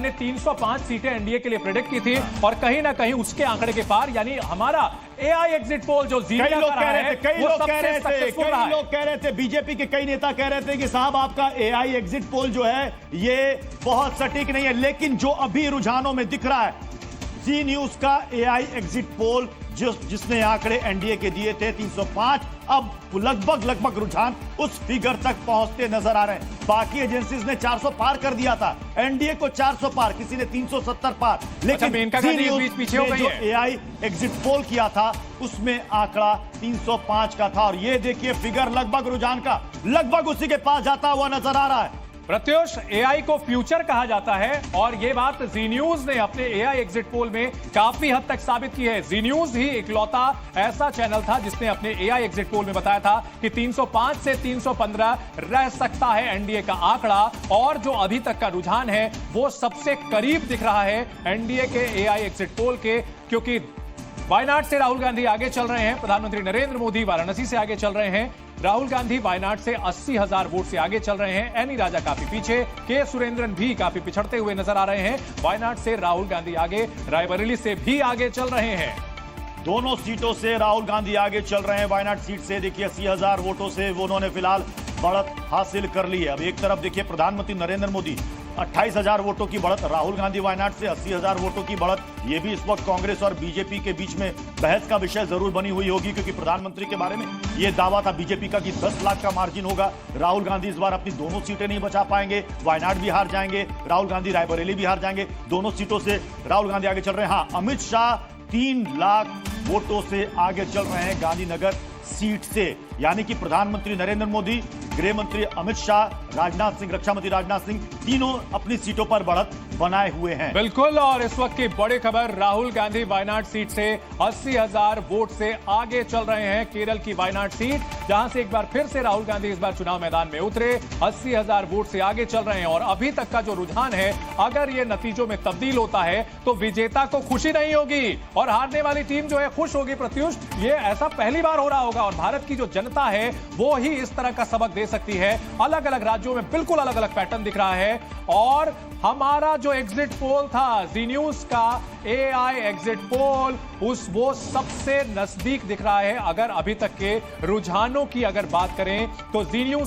ने 305 सीटें एनडीए के लिए प्रेडिक्ट की थी और कहीं ना कहीं उसके आंकड़े के पार, यानी हमारा एआई एग्जिट पोल जो कई लोग कह रहे थे, बीजेपी के कई नेता कह रहे थे कि साहब आपका एआई एग्जिट पोल जो है ये बहुत सटीक नहीं है। लेकिन जो अभी रुझानों में दिख रहा है, जी न्यूज का एआई एग्जिट पोल जिसने आंकड़े एनडीए के दिए थे 305, अब लगभग रुझान उस फिगर तक पहुंचते नजर आ रहे हैं। बाकी एजेंसीज ने 400 पार कर दिया था, एनडीए को 400 पार, किसी ने 370 पार। लेकिन जी न्यूज ने जो एआई एग्जिट पोल किया था उसमें आंकड़ा 305 का था और ये देखिए फिगर लगभग रुझान का लगभग उसी के पास जाता हुआ नजर आ रहा है। प्रत्युष, एआई को फ्यूचर कहा जाता है और ये बात जी न्यूज ने अपने एआई एग्जिट पोल में काफी हद तक साबित की है। जी न्यूज ही इकलौता ऐसा चैनल था जिसने अपने एआई एग्जिट पोल में बताया था कि 305 से 315 रह सकता है एनडीए का आंकड़ा, और जो अभी तक का रुझान है वो सबसे करीब दिख रहा है एनडीए के एआई एग्जिट पोल के, क्योंकि वायनाड से राहुल गांधी आगे चल रहे हैं, प्रधानमंत्री नरेंद्र मोदी वाराणसी से आगे चल रहे हैं, राहुल गांधी वायनाड से 80,000 वोट से आगे चल रहे हैं, एनी राजा काफी पीछे, के सुरेंद्रन भी काफी पिछड़ते हुए नजर आ रहे हैं। वायनाड से राहुल गांधी आगे, रायबरेली से भी आगे चल रहे हैं। दोनों सीटों से राहुल गांधी आगे चल रहे हैं। वायनाड सीट से देखिए 80,000 वोटों से उन्होंने फिलहाल बढ़त हासिल कर ली है। अब एक तरफ देखिए प्रधानमंत्री नरेंद्र मोदी 28,000 वोटों की बढ़त, राहुल गांधी वायनाड से 80,000 वोटों की बढ़त। ये भी इस वक्त कांग्रेस और बीजेपी के बीच में बहस का विषय जरूर बनी हुई होगी, क्योंकि प्रधानमंत्री के बारे में ये दावा था बीजेपी का कि 10 लाख का मार्जिन होगा। राहुल गांधी इस बार अपनी दोनों सीटें नहीं बचा पाएंगे, वायनाड भी हार जाएंगे, राहुल गांधी रायबरेली भी हार जाएंगे। दोनों सीटों से राहुल गांधी आगे चल रहे हैं। हाँ, अमित शाह 3 लाख वोटों से आगे चल रहे हैं गांधीनगर सीट से, यानी कि प्रधानमंत्री नरेंद्र मोदी, गृह मंत्री अमित शाह, राजनाथ सिंह, रक्षा मंत्री राजनाथ सिंह, तीनों अपनी सीटों पर बढ़त बनाए हुए हैं। बिल्कुल, और इस वक्त की बड़ी खबर, राहुल गांधी वायनाड सीट से 80,000 वोट से आगे चल रहे हैं। केरल की वायनाड सीट, जहां से एक बार फिर से राहुल गांधी इस बार चुनाव मैदान में उतरे, 80,000 वोट से आगे चल रहे हैं। और अभी तक का जो रुझान है, अगर ये नतीजों में तब्दील होता है तो विजेता को खुशी नहीं होगी और हारने वाली टीम जो है खुश होगी। प्रत्युष, ये ऐसा पहली बार हो रहा होगा और भारत की जो जनता है वो ही इस तरह का सबक दे सकती है। अलग अलग राज्यों में बिल्कुल अलग अलग पैटर्न दिख रहा है और हमारा जो एग्जिट पोल था जी न्यूज का एआई एग्जिट पोल, वो सबसे नजदीक दिख रहा है। अगर अभी तक के रुझानों की अगर बात करें तो जी न्यूज